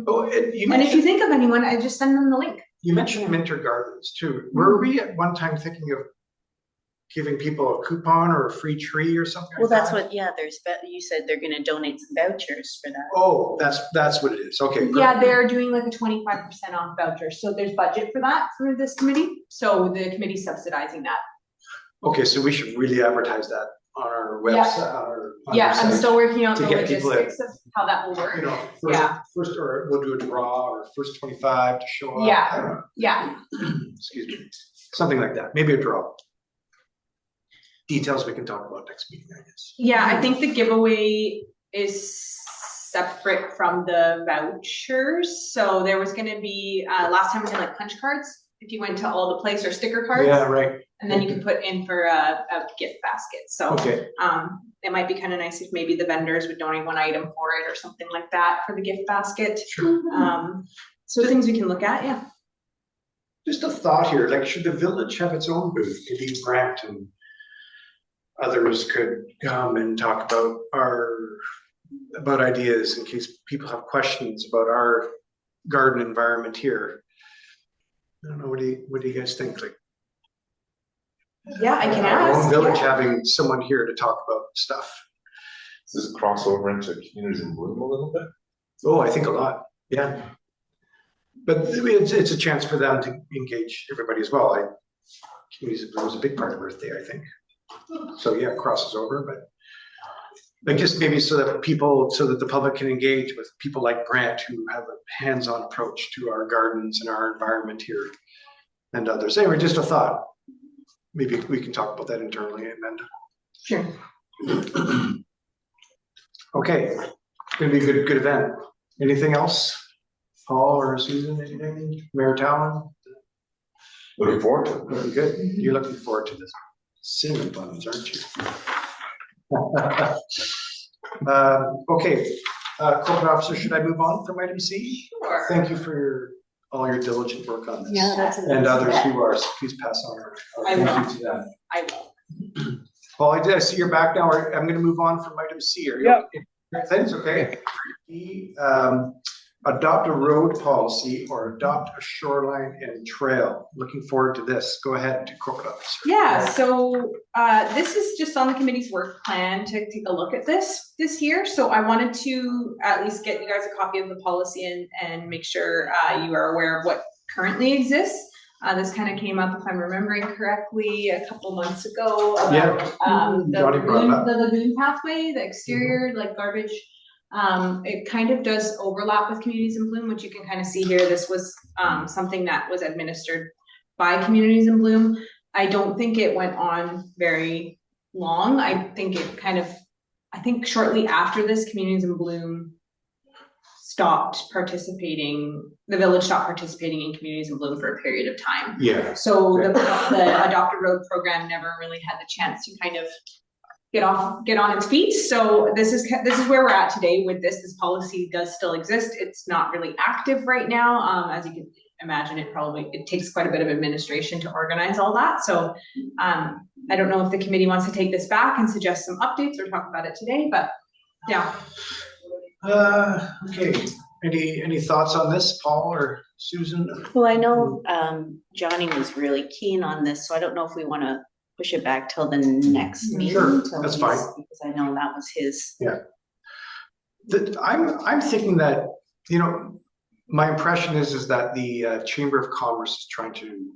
Oh, and And if you think of anyone, I just send them the link. you mentioned Minter Gardens too. Were we at one time thinking of giving people a coupon or a free tree or something Well, like that's that? what, yeah, you said they're gonna donate some vouchers for that. Oh, that's what it is. Okay. great. Yeah, they're doing like a 25% off voucher. So there's budget for that for this committee. So the committee's subsidizing that. Okay, so we should really advertise that on our Yeah. website, on our Yeah, I'm site. still working out to the get people in. logistics of how that will work. You know, Yeah. first, or we'll do a draw, or first 25 to show up. Yeah. I don't know. Yeah, Excuse me, something like that, maybe a draw. Details we can talk about next meeting, I guess. yeah, I think the giveaway is separate from the vouchers. So there was gonna be, last time we had like punch cards, if you went to all the place, or sticker cards. Yeah, right, And then you can put in for a gift basket. So okay, it might be kind of nice if maybe the vendors would donate one item for it or something like that for the gift basket. sure. So things we can look at, yeah. Just a thought here, like, should the village have its own booth? Maybe Grant and others could come and talk about ideas in case people have questions about our garden environment here. I don't know, what do you guys think? Like, Yeah, I can our own ask. village Yeah. having someone here to talk about stuff. Does this cross over into communities in bloom a little bit? Oh, I think a lot, yeah. But it's a chance for them to engage everybody as well. Communities of Bloom is a big part of Earth Day, I think. So yeah, it crosses over, but just maybe so that the public can engage with people like Grant, who have a hands-on approach to our gardens and our environment here, and others. Anyway, just a thought. Maybe we can talk about that internally, Amanda. Sure. Okay, it's gonna be a good event. Anything else? Paul or Susan, anything? Mayor Talon? Looking forward to it. Looking good. You're looking forward to this cinnamon buns, aren't you? Okay, corporate officer, should I move on from item C? Sure. Thank you for all your diligent work on this. Yeah, that's. And others who are, so please pass on our I thank you to them. I will. Paul, I see you're back now. I'm gonna move on from item C. Are you Yep. okay? Thanks, okay. E, adopt a road policy or adopt a shoreline and trail. Looking forward to this. Go ahead to corporate officer. Yeah, so this is just on the committee's work plan to take a look at this year. So I wanted to at least get you guys a copy of the policy and make sure you are aware of what currently exists. This kind of came up, if I'm remembering correctly, a couple months ago about Johnny brought it up. the lagoon pathway, the exterior, like garbage. It kind of does overlap with Communities in Bloom, which you can kind of see here. This was something that was administered by Communities in Bloom. I don't think it went on very long. I think shortly after this, Communities in Bloom the village stopped participating in Communities in Bloom for a period of time. Yeah. So the Adopt a Road program never really had the chance to kind of get on its feet. So this is where we're at today with this. This policy does still exist. It's not really active right now. As you can imagine, it takes quite a bit of administration to organize all that. So I don't know if the committee wants to take this back and suggest some updates or talk about it today, but yeah. Okay, any thoughts on this, Paul or Susan? Well, I know Johnny was really keen on this, so I don't know if we want to push it back till the next meeting. Sure, that's fine. Because I know that was his. Yeah. I'm thinking that, you know, my impression is that the Chamber of Commerce is trying to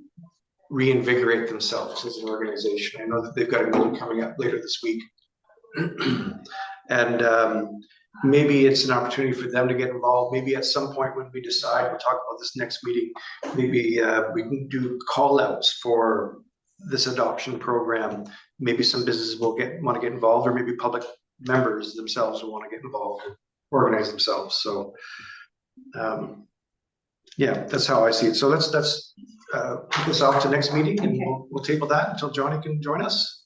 reinvigorate themselves as an organization. I know that they've got a meeting coming up later this week. And maybe it's an opportunity for them to get involved. Maybe at some point when we decide, we'll talk about this next meeting, maybe we can do call outs for this adoption program. Maybe some businesses will want to get involved, or maybe public members themselves will want to get involved and organize themselves. So yeah, that's how I see it. So let's put this off to next meeting, and we'll table that until Johnny can join us.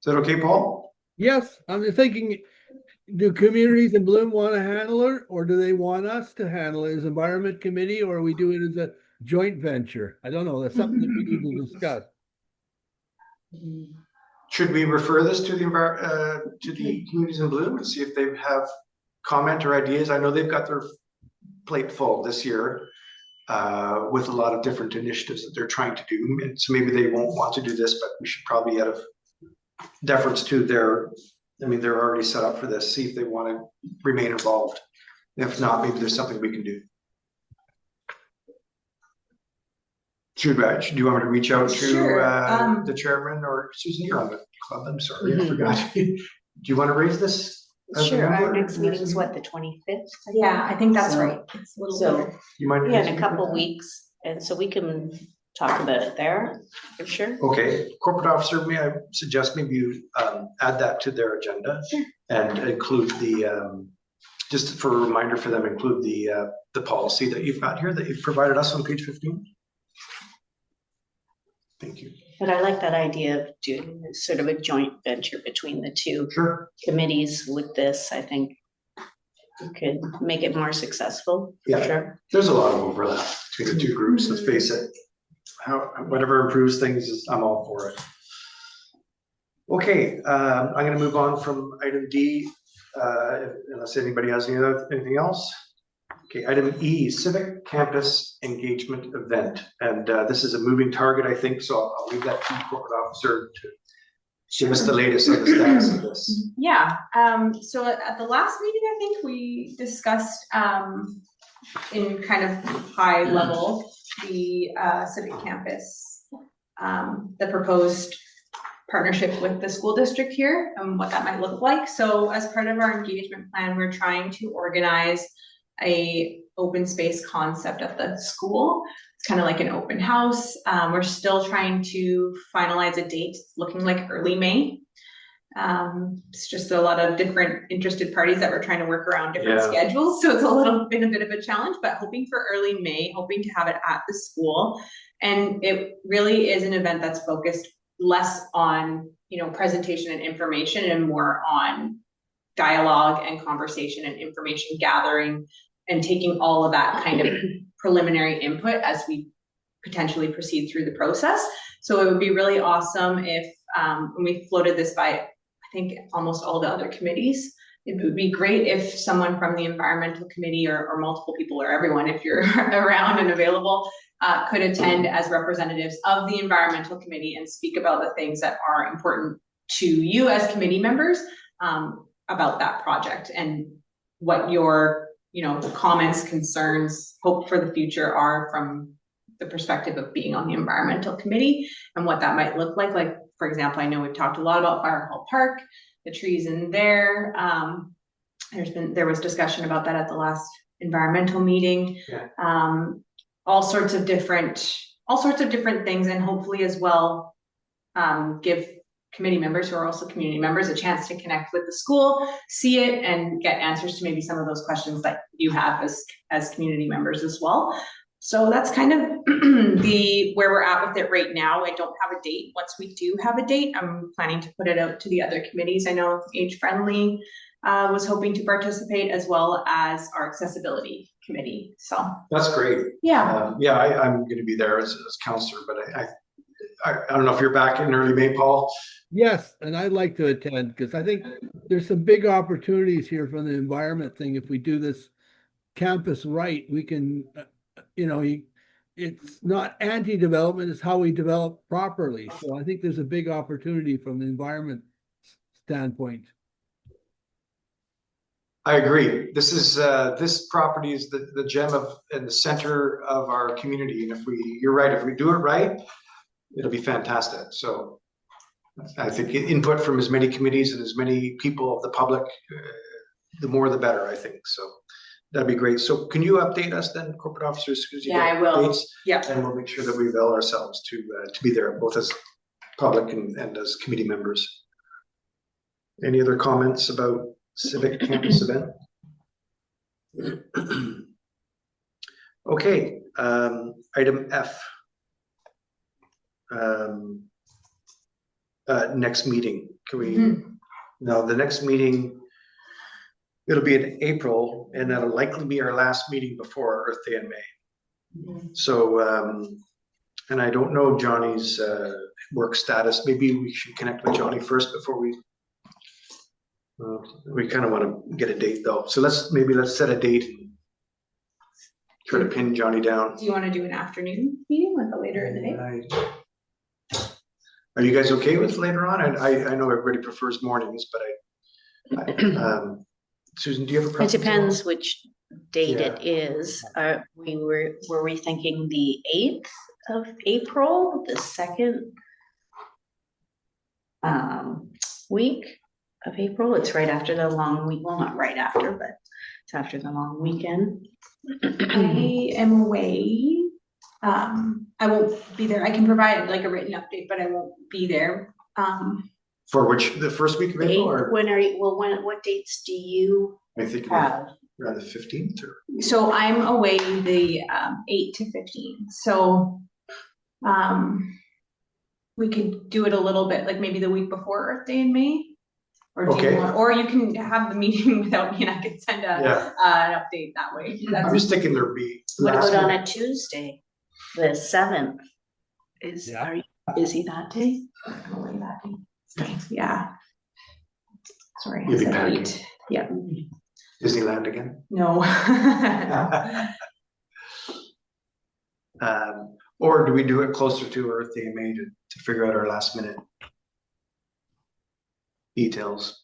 Is that okay, Paul? Yes, I'm just thinking, do communities in Bloom want to handle it, or do they want us to handle it as Environment Committee, or we do it as a joint venture? I don't know. That's something that we need to discuss. Should we refer this to the communities in Bloom and see if they have comment or ideas? I know they've got their plate full this year with a lot of different initiatives that they're trying to do. And so maybe they won't want to do this, but we should probably, out of deference to they're already set up for this, see if they want to remain involved. If not, maybe there's something we can do. Do you want me to reach out to the chairman, or Susan, you're on the club, I'm sorry, I forgot. Do you want to raise this? Sure, our next meeting is what, the 25th? Yeah, I think that's right. It's a little So, You might yeah, in a couple weeks, and so we can talk about it there, for sure. Okay, corporate officer, may I suggest maybe you add that to their agenda and include the, just for a reminder for them, include the policy that you've got here that you've provided us on page 15. Thank you. But I like that idea of doing sort of a joint venture between the two committees with this. I think we could make it more successful. Yeah, sure. There's a lot of overlap between the two groups, let's face it. Whatever improves things, I'm all for it. Okay, I'm going to move on from item D, unless anybody has anything else. Okay, item E, Civic Campus Engagement Event. And this is a moving target, I think, so I'll leave that to the corporate officer to give us the latest on the status of this. Yeah, so at the last meeting, I think we discussed in kind of high level the Civic Campus, the proposed partnership with the school district here and what that might look like. So as part of our engagement plan, we're trying to organize a open space concept at the school. It's kind of like an open house. We're still trying to finalize a date. It's looking like early May. It's just a lot of different interested parties that we're trying to work around different schedules. So it's a bit of a challenge, but hoping for early May, hoping to have it at the school. And it really is an event that's focused less on, presentation and information and more on dialogue and conversation and information gathering and taking all of that kind of preliminary input as we potentially proceed through the process. So it would be really awesome if, when we floated this by, I think, almost all the other committees, it would be great if someone from the environmental committee or multiple people or everyone, if you're around and available, could attend as representatives of the environmental committee and speak about the things that are important to you as committee members about that project and what your comments, concerns, hope for the future are from the perspective of being on the environmental committee and what that might look like. Like, for example, I know we've talked a lot about Fire Hall Park, the trees in there. There was discussion about that at the last environmental meeting. All sorts of different things, and hopefully as well give committee members who are also community members a chance to connect with the school, see it, and get answers to maybe some of those questions that you have as community members as well. So that's kind of where we're at with it right now. I don't have a date. Once we do have a date, I'm planning to put it out to the other committees. I know Age Friendly was hoping to participate, as well as our accessibility committee. So That's great. yeah. Yeah, I'm gonna be there as counselor, but I don't know if you're back in early May, Paul? Yes, and I'd like to attend because I think there's some big opportunities here from the environment thing. If we do this campus right, we can, it's not anti-development, it's how we develop properly. So I think there's a big opportunity from the environment standpoint. I agree. This property is the gem of, in the center of our community. And you're right, if we do it right, it'll be fantastic. So I think input from as many committees and as many people of the public, the more the better, I think. So that'd be great. So can you update us then, corporate officers, as soon as you Yeah, get I will. dates? Yeah. And we'll make sure that we avail ourselves to be there, both as public and as committee members. Any other comments about civic campus event? Okay, item F. Next meeting, can we, no, the next meeting, it'll be in April, and that'll likely be our last meeting before Earth Day in May. So, and I don't know Johnny's work status. Maybe we should connect with Johnny first before we kind of want to get a date though. So let's set a date and try to pin Johnny down. Do you want to do an afternoon meeting, like a later in the day? Are you guys okay with later on? I know everybody prefers mornings, but Susan, do you have a It preference? depends which date Yeah. it is. Were we thinking the 8th of April, the second week of April? It's right after the long week. Well, not right after, but it's after the long weekend. I am away. I won't be there. I can provide like a written update, but I won't be there. For which, the first week of April, or When are you, well, what dates do you I think have? around the 15th or? So I'm away the 8 to 15. So we could do it a little bit, like maybe the week before Earth Day in May. Or do Okay. you want, or you can have the meeting without me and I can send an update that way. I'm just thinking there'd be. What last about on minute- a Tuesday, the 7th? Yeah. Are you busy that day? I'm away that day. Yeah. Sorry. I You'll be said packing. 8. Yeah. Disneyland again? No. Or do we do it closer to Earth Day in May to figure out our last minute details?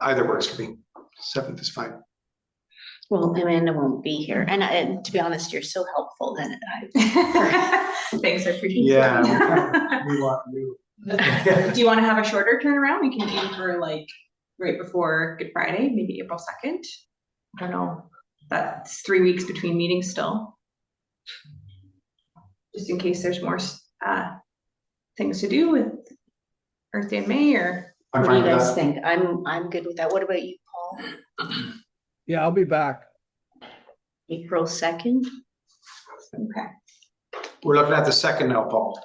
Either works for me. 7th is fine. Well, Amanda won't be here, and to be honest, you're so helpful that Thanks, I appreciate it. Yeah. We want you. Do you want to have a shorter turnaround? We can aim for like right before Good Friday, maybe April 2nd. I don't know. That's 3 weeks between meetings still. Just in case there's more things to do with Earth Day in May, or I'm What do fine you with guys that. think? I'm good with that. What about you, Paul? Yeah, I'll be back. April 2nd? okay. We're looking at the 2nd now, Paul.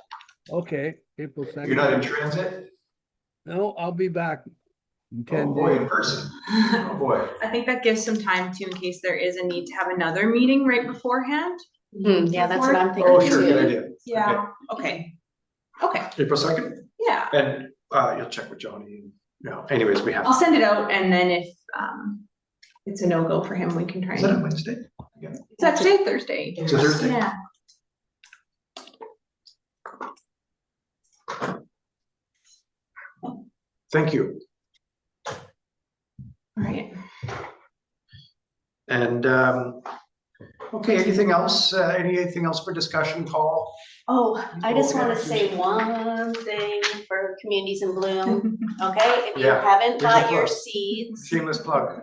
Okay, April You're not in 2nd. transit? No, I'll be back in Oh 10 boy, days. in person. Oh boy. I think that gives some time too, in case there is a need to have another meeting right beforehand. Yeah, that's what I'm Oh, thinking sure, good too. idea. Yeah. Okay. Okay. April 2nd? Yeah. And you'll check with Johnny. No, anyways, we have. I'll send it out, and then if it's a no-go for him, we can try Is that a and. Wednesday? It's actually Thursday. It's a Thursday? Yeah. Thank you. All right. And, okay, anything else? Anything else for discussion, Paul? Oh, I just want to say one thing for Communities in Bloom, okay? If you Yeah, haven't there's a bought your plug. seeds, Shameless plug.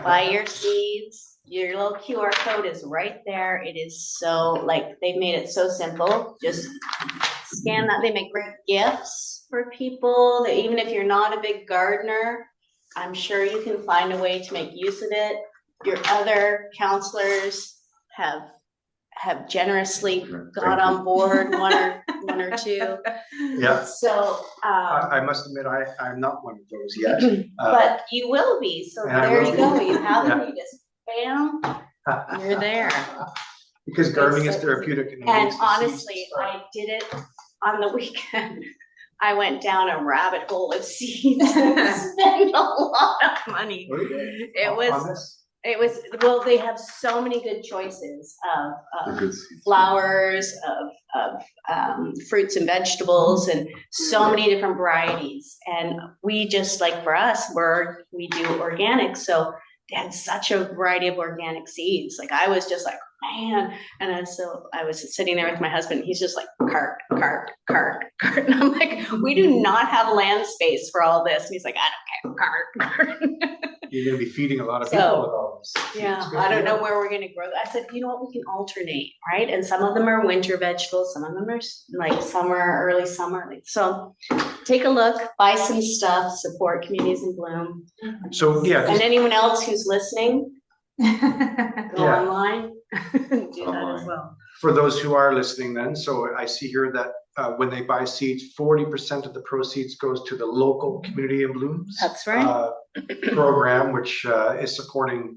buy your seeds. Your little QR code is right there. It is so, like, they've made it so simple. Just scan that. They make great gifts for people that even if you're not a big gardener, I'm sure you can find a way to make use of it. Your other counselors have generously got on board one or two. Yeah. So, I must admit, I'm not one of those yet. but you will be, so and I there will you be. go, you have Yeah. it, you just, bam, you're there. Because gardening is It's- therapeutic. And, it And makes the honestly, seeds I did it on the weekend. I went down a rabbit hole of seeds and spent a lot of money. It was, well, they have so many good choices of Good seeds. flowers, of fruits and vegetables, and so many different varieties. And we just, like, for us, we do organic, so they had such a variety of organic seeds. Like, I was just like, man. And so I was sitting there with my husband, he's just like, cart. And I'm like, we do not have land space for all this. And he's like, I don't care, cart. You're going to be feeding a lot of So, people with all this. Yeah, It's good I to don't know where we're gonna grow that. I said, you know what, we can alternate, right? And some of them are winter vegetables, some of them are like summer, early summer. So take a look, buy some stuff, support Communities in Bloom. So, yeah, And just, anyone else who's listening, go Yeah. online, do that as Online. well. for those who are listening then, so I see here that when they buy seeds, 40% of the proceeds goes to the local Community in Blooms That's right. program, which is supporting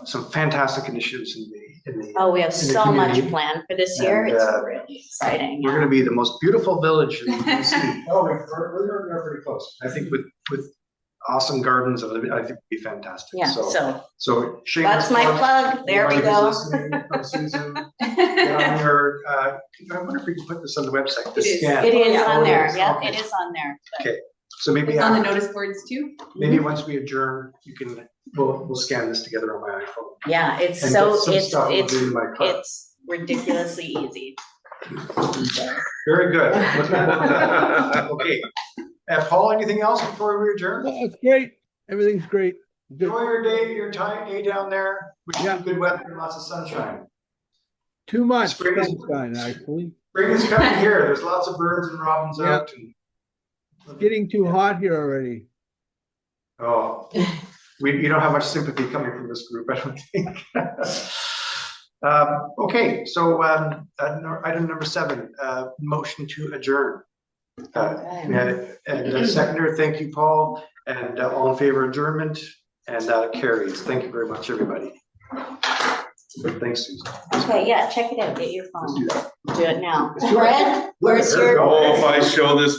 some fantastic initiatives in the Oh, we have in the so much community. planned for this year. And, It's really exciting. We're going to be the most beautiful village in BC. Oh, we're pretty close. I think with awesome gardens, I think it'd be fantastic. Yeah, so shameless that's my plug. plug. There we Anybody go. who's listening from Susan, get on your, I wonder if we can put this on the website, the It is. scan. It is Yeah. on there. Okay. Yep, it is on there. But So maybe, It's on the notice boards too. maybe once we adjourn, we'll scan this together on my iPhone. yeah, it's And so, get some it's, stuff in my car. it's ridiculously easy. Very good. Okay. Paul, anything else before we adjourn? Yeah, it's great. Everything's great. Good. Enjoy your day down there. Wish you good weather and lots of sunshine. Too much Spring is- sunshine, actually. Spring is coming here. There's lots of birds and robins Yeah. out. And, Getting too hot here already. oh, you don't have much sympathy coming from this group, I don't think. Okay, so item number 7, motion to adjourn. Okay. And seconder, thank you, Paul, and all in favor of adjournment, and carries. Thank you very much, everybody. Thanks, Susan. Okay, yeah, check it out. Get your Let's phone. do that. Do it now. Let's do it. Fred, where's There we your? go. Oh, if I show this, my